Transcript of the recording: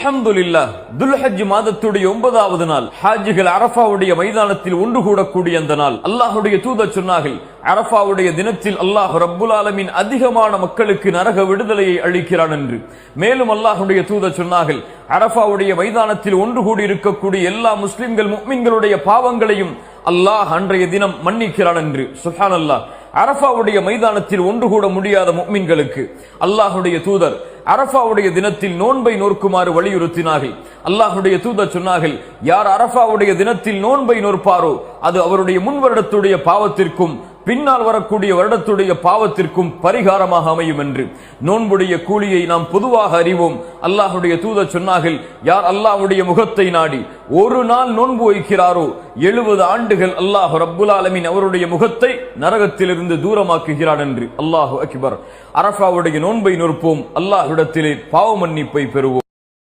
அல்ஹம்துலில்லாஹ், துல்ஹஜ் மாதத்துடைய 9வது நாள் ஹாஜிகள் அரஃபாவுடைய மைதானத்தில் ஒன்று கூடக்கூடிய அந்த நாள். அல்லாஹ்வுடைய தூதர் சொன்னார்கள், அரஃபாவுடைய தினத்தில் அல்லாஹ் ரப்புல் ஆலமீன் அதிகமான மக்களுக்கு நரக விடுதலையை அளிக்கிறான் என்று. மேலும் அல்லாஹ்வுடைய தூதர் சொன்னார்கள், அரஃபாவுடைய மைதானத்தில் ஒன்று கூடி இருக்கக்கூடிய எல்லா முஸ்லிம்கள் முஃமின்களுடைய பாவங்களையும் அல்லாஹ் அன்றைய தினம் மன்னிக்கிறான் என்று. சுப்ஹானல்லாஹ், அரஃபாவுடைய மைதானத்தில் ஒன்று கூட முடியாத முஃமின்களுக்கு அல்லாஹ்வுடைய தூதர் அரஃபாவுடைய தினத்தில் நோன்பை நோக்குமாறு வலியுறுத்தினார்கள். அல்லாஹ்வுடைய தூதர் சொன்னார்கள், யார் அரஃபாவுடைய தினத்தில் நோன்பை நோற்பாரோ அது அவருடைய முன் வருடத்துடைய பாவத்திற்கும் பின்னால் வரக்கூடிய வருடத்துடைய பாவத்திற்கும் பரிகாரமாக அமையும் என்று. நோன்புடைய கூலியை நாம் பொதுவாக அறிவோம். அல்லாஹ்வுடைய தூதர் சொன்னார்கள், யார் அல்லாஹ்வுடைய முகத்தை நாடி ஒரு நாள் நோன்பு வைக்கிறாரோ 70 ஆண்டுகள் அல்லாஹ் ரப்புல் ஆலமீன் அவருடைய முகத்தை நரகத்திலிருந்து தூரமாக்குகிறான் என்று. அல்லாஹு அக்பர். அரஃபாவுடைய நோன்பை நோற்போம், அல்லாஹ்விடத்திலே பாவ மன்னிப்பை பெறுவோம்.